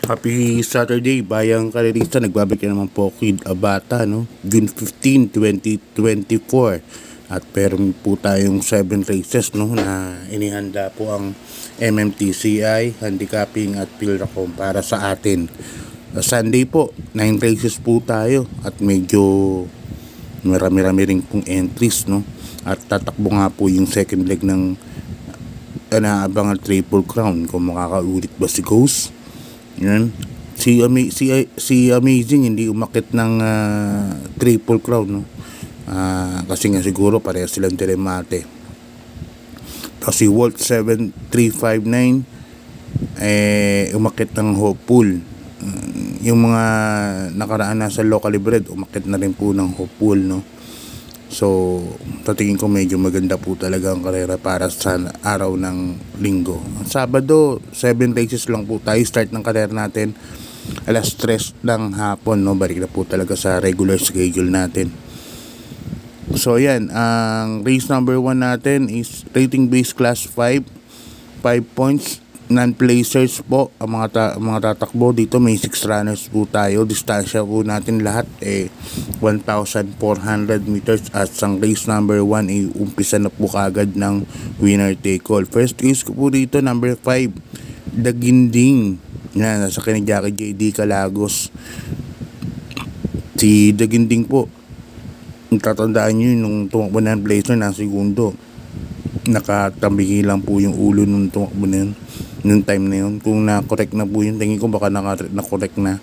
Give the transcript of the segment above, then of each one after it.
Happy Saturday, Bayang Karerista. Nagbabalik na naman po Kid Abata, no? June 15, 2024. At meron po tayong 7 races, no? Na inihanda po ang MMTCI, Handicapping at Pilracom para sa atin. Sunday po, 9 races po tayo. At medyo marami-rami rin pong entries, no? At tatakbo nga po yung second leg ng naabangan Triple Crown. Kung makakaulit ba si Ghost. Yan. Si Amazing hindi umakit ng Triple Crown, no? Kasi nga siguro pareha silang telemate. Kasi Walt 7359 umakit ng Hopeful. Yung mga nakaraan na sa locally bred umakit na rin po ng Hopeful, no? So, tatingin ko medyo maganda po talaga ang karera para sa araw ng linggo. Sabado, 7 races lang po tayo. Start ng karera natin alas 3 ng hapon, no? Balik na po talaga sa regular schedule natin. So, yan. Ang race number 1 natin is rating base class 5. 5 points. Non-placers po ang mga tatakbo dito. May 6 runners po tayo. Distansya po natin lahat 1,400 meters. At sang race number 1 umpisa na po kagad ng winner take all. First race ko po dito, number 5, Daginding. Yan, nasa kanya Jackie JD Calagos. Si Daginding po, tatandaan nyo nung tumakbo na ng placer na segundo, nakatambigi lang po yung ulo nung tumakbo na yun. Noong time na yun, kung na-correct na po yun, tingin ko baka na-correct na.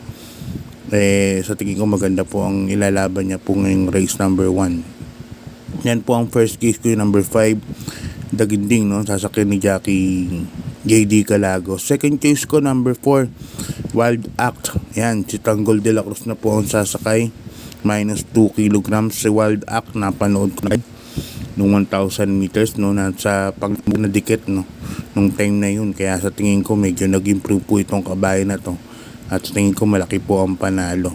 Sa tingin ko maganda po ang ilalaban niya po ngayong race number 1. Yan po ang first case ko, yung number 5, Daginding, no? Sasakyan ni Jackie JD Calagos. Second case ko, number 4, Wild Act. Yan, si Tanggol de la Cruz na po ang sasakay. Minus 2 kilograms si Wild Act. Napanood ko na nung 1,000 meters, no? Nasa pag nadikit, no? Nung time na yun, kaya sa tingin ko medyo nag-improve po itong kabayo na to, at sa tingin ko malaki po ang panalo.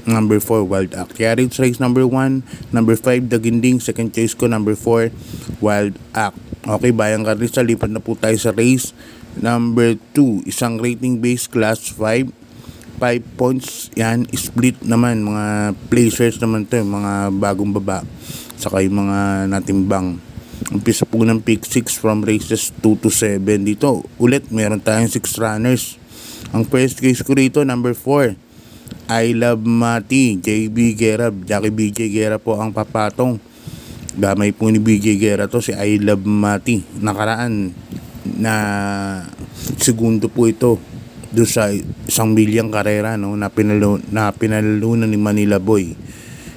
Number 4, Wild Act. Kaya rin sa race number 1, number 5, Daginding. Second choice ko, number 4, Wild Act. Okay, Bayang Karista, lipat na po tayo sa race number 2, isang rating base class 5. 5 points, yan, split naman, mga placers naman to, mga bagong baba, saka yung mga natimbang. Umpisa po ng pick 6 from races 2 to 7. Dito ulit meron tayong 6 runners. Ang first case ko rito, number 4, I Love Mati, JB Guerra. Jackie BJ Guerra po ang papatong. Gamay po ni BJ Guerra to, si I Love Mati. Nakaraan na segundo po ito doon sa 1 milyang karera, no? na pinalunan ni Manila Boy.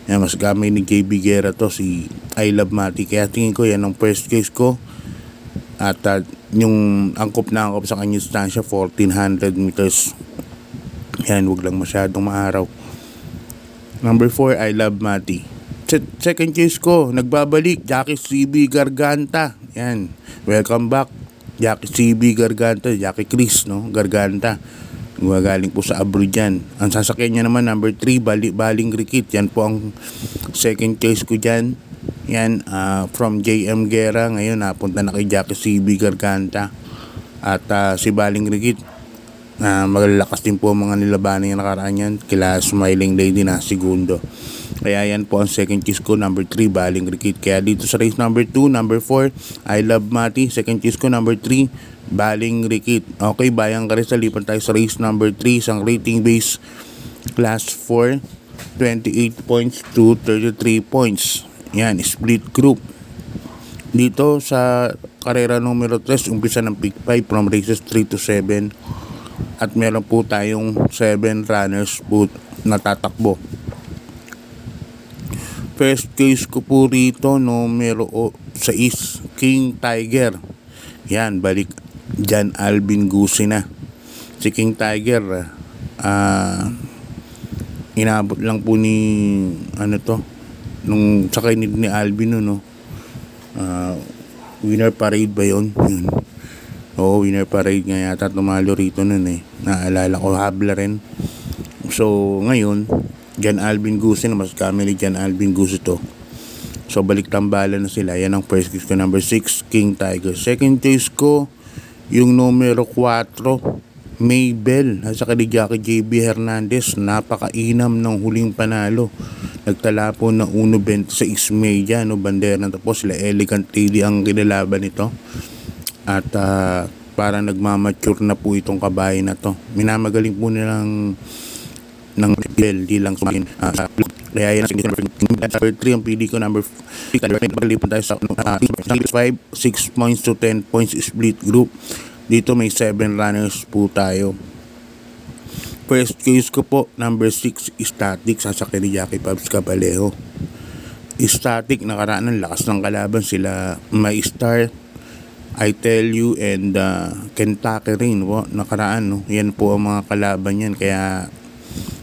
Yan, mas gamay ni JB Guerra to, si I Love Mati. Kaya tingin ko yan ang first case ko. At yung angkop sa kanyang distansya 1,400 meters. Yan, wag lang masyadong maaraw. Number 4, I Love Mati. Second case ko, nagbabalik, Jackie CB Garganta. Yan, welcome back Jackie CB Garganta, Jackie Chris, no? Garganta. Galing po sa abroad yan. Ang sasakyan niya naman, number 3, Baling Rikit. Yan po ang second case ko dyan. Yan, from JM Guerra. Ngayon, napunta na kay Jackie CB Garganta. At si Baling Rikit, magalakas din po mga nilabanan yung nakaraan yan. Kila Smiling Lady na segundo. Kaya yan po ang second case ko, number 3, Baling Rikit. Kaya dito sa race number 2, number 4, I Love Mati. Second case ko, number 3, Baling Rikit. Okay, Bayang Karista, lipat tayo sa race number 3, isang rating base class 4, 28 points to 33 points. Yan, split group. Dito sa karera numero 3, umpisa ng pick 5 from races 3 to 7. At meron po tayong 7 runners po na tatakbo. First case ko po rito, numero 6, King Tiger. Yan, balik John Alvin Gusi na. Si King Tiger, inabot lang po ni nung sakay ni Alvin, no? Winner Parade ba yun? Oo, Winner Parade nga yata tumalo rito nun Naalala ko, habla rin. So, ngayon, John Alvin Gusi na, mas kami ni John Alvin Gusi to. So, balik tambala na sila. Yan ang first case ko, number 6, King Tiger. Second case ko, yung numero 4, Maybell at saka ni Jackie JB Hernandez, napakainam ng huling panalo. Nagtala po ng 1.26 media, no, bandera. Tapos sila Elegant Lady ang kinalaban nito. At parang nagmamature na po itong kabahay na to. Minamagaling po nilang ng bell, di lang sumakin. Kaya yan number 3 ang pili ko, number 6. Pagalipan tayo sa 5, 6 points to 10 points split group. Dito may 7 runners po tayo. First case ko po, number 6, Static, sasakyan ni Jackie Pabs Cabalejo. Static, nakaraan ng lakas ng kalaban sila May Star, I Tell You, and Kentucky rin po, nakaraan, no? Yan po ang mga kalaban yan, kaya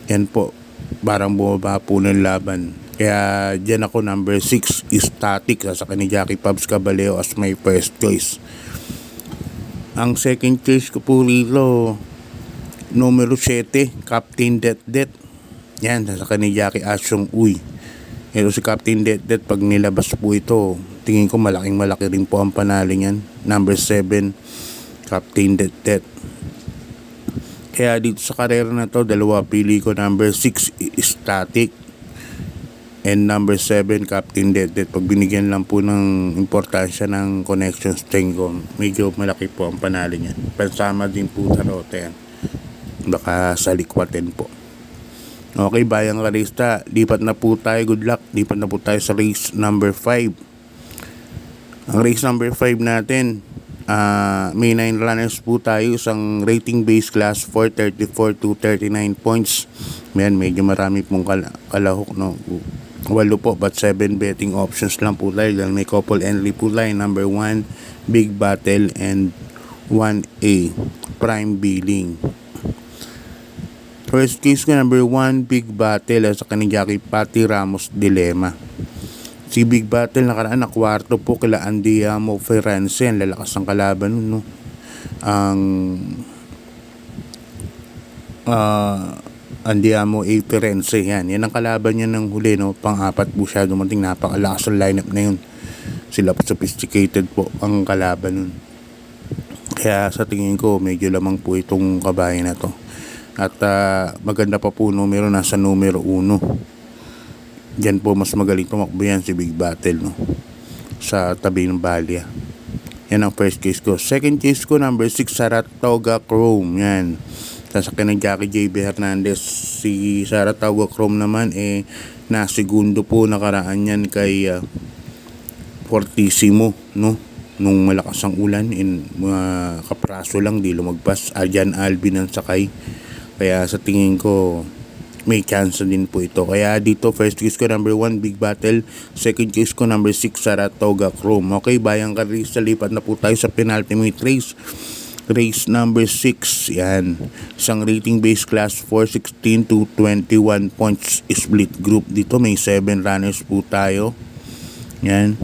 yan po, parang bumaba po ng laban. Kaya dyan ako, number 6, Static, sasakyan ni Jackie Pabs Cabalejo as my first choice. Ang second choice ko po rito, numero 7, Captain Det. Yan, sasakyan ni Jackie Asyong Uy. Pero si Captain Det, pag nilabas po ito, tingin ko malaking malaki rin po ang panalo niyan. Number 7, Captain Det. Kaya dito sa karera na to, dalawa pili ko, number 6, Static, and number 7, Captain Det. Pag binigyan lang po ng importansya ng connection string ko, medyo malaki po ang panalo niyan. Pansama din po tarote yan. Baka sa likwatin po. Okay, bayang karista, lipat na po tayo. Good luck. Lipat na po tayo sa race number 5. Ang race number 5 natin, may 9 runners po tayo. Isang rating base class 434 to 39 points. Medyo marami pong kalahok, no? 8 po, but 7 betting options lang po tayo. Dahil may couple entry po tayo. Number 1, Big Battle, and 1A, Prime Billing. First case ko, number 1, Big Battle, sa kaning Jackie Patty Ramos Dilema. Si Big Battle nakaraan na kwarto po kila Andiamo Ferrance. Lalakas ang kalaban nun, no? Ang Andiamo A. Ferrance, yan ang kalaban niya ng huli, no? Pang-apat po siya dumating. Napakalakas ang lineup na yun. Sila po sophisticated po ang kalaban nun. Kaya sa tingin ko, medyo lamang po itong kabayan na to. At maganda pa po numero, nasa numero 1. Diyan po mas magaling tumakbo yan si Big Battle, no? Sa tabi ng Balya. Yan ang first case ko. Second case ko, number 6, Saratoga Chrome. Yan, sasakyan ng Jackie JB Hernandez. Si Saratoga Chrome naman, na-segundo po nakaraan yan kay Fortissimo, no? Nung malakas ang ulan, mga kapraso lang, di lumagpas. Arjan Alvin ang sakay. Kaya sa tingin ko, may chance din po ito. Kaya dito, first case ko, number 1, Big Battle. Second case ko, number 6, Saratoga Chrome. Okay, bayang karista, lipat na po tayo sa penultimate race. Race number 6, yan. Isang rating base class 416 to 21 points split group. Dito may 7 runners po tayo. Yan.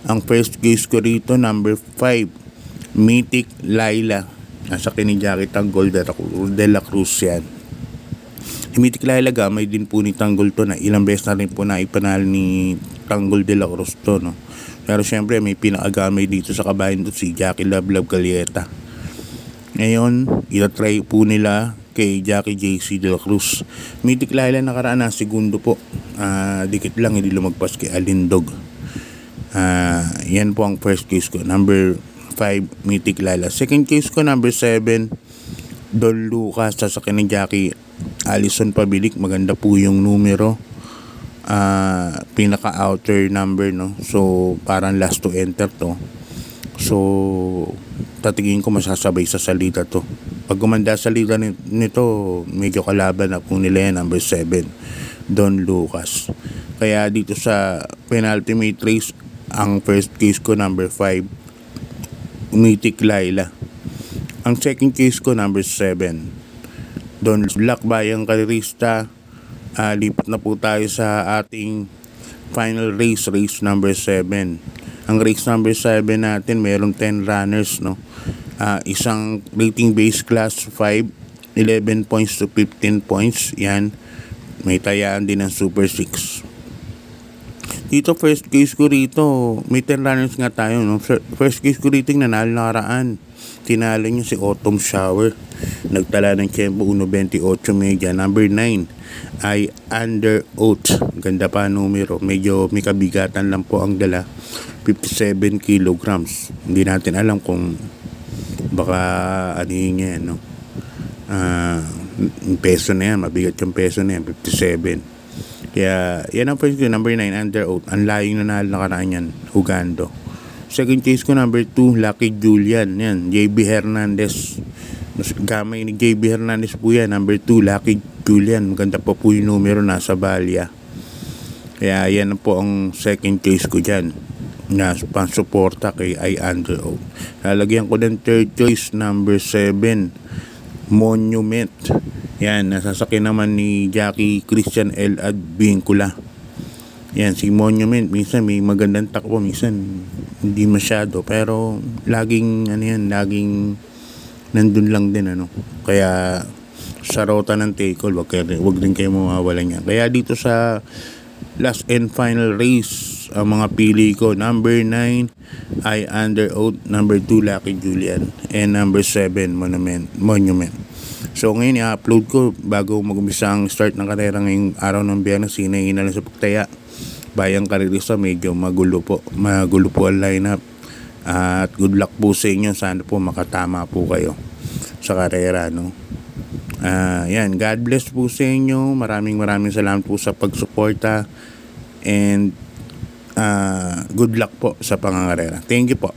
Ang first case ko rito, number 5, Mythic Laila. Nasa ni Jackie Tanggol de la Cruz yan. Mythic Laila, gamay din po ni Tanggol to, na ilang beses na rin po na ipanal ni Tanggol de la Cruz to, no? Pero syempre may pinakagamay dito sa kabayan to, si Jackie Love Galieta. Ngayon, itatry po nila kay Jackie JC de la Cruz. Mythic Laila nakaraan na segundo po. Dikit lang, hindi lumagpas kay Alindog. Yan po ang first case ko, number 5, Mythic Laila. Second case ko, number 7, Don Lucas, sasakyan ni Jackie Alison Pabilik. Maganda po yung numero, pinaka outer number, no? So parang last to enter to. So tatingin ko masasabay sa salita to. Pag gumanda sa salita nito, medyo kalaban na po nila yan, number 7, Don Lucas. Kaya dito sa penultimate race, ang first case ko, number 5, Mythic Laila. Ang second case ko, number 7, Don Black. Bayang karista, lipat na po tayo sa ating final race, race number 7. Ang race number 7 natin, mayroong 10 runners, no? Isang rating base class 5, 11 points to 15 points. Yan, may tayaan din ng Super 6. Dito, first case ko rito, may 10 runners nga tayo, no? First case ko rito, nanalo na karaan. tinalo niyo si Autumn Shower. Nagtala ng tiyempo 1.28 media. Number 9 ay Under Oath. Ganda pa numero. Medyo may kabigatan lang po ang dala. 57 kilograms. Hindi natin alam kung baka ano yun yan, no? Yung peso na yan. Mabigat yung peso na yan. 57. Kaya yan ang first ko. Number 9 Under Oath. Ang laying nanalo nakaraan yan. Hugando. Second case ko, number 2, Lucky Julian. Yan, JB Hernandez. Mas gamay ni JB Hernandez po yan. Number 2, Lucky Julian. Maganda po yung numero, nasa Balya. Kaya yan po ang second case ko dyan. Na pang-suporta kay I Under Oath. Lalagyan ko ng third choice, number 7, Monument. Yan, nasasakyan naman ni Jackie Christian L. at Vincula. Yan, si Monument, minsan may magandang takbo, minsan hindi masyado, pero laging laging nandun lang din, ano. Kaya sa rota ng take-all, wag din kayo mawawalan yan. Kaya dito sa last and final race, ang mga pili ko, number 9 ay Under Oath, number 2 Lucky Julian, and number 7 Monument. So ngayon i-upload ko bago mag-umpisa ang start ng karera ngayong araw ng Biyernes. Hinahin na lang sa pagtaya. Bayang Karerista, medyo magulo po ang lineup. At good luck po sa inyo. Sana po makatama po kayo sa karera, no? Yan, God bless po sa inyo. Maraming salamat po sa pagsuporta. And good luck po sa pangangarera. Thank you po.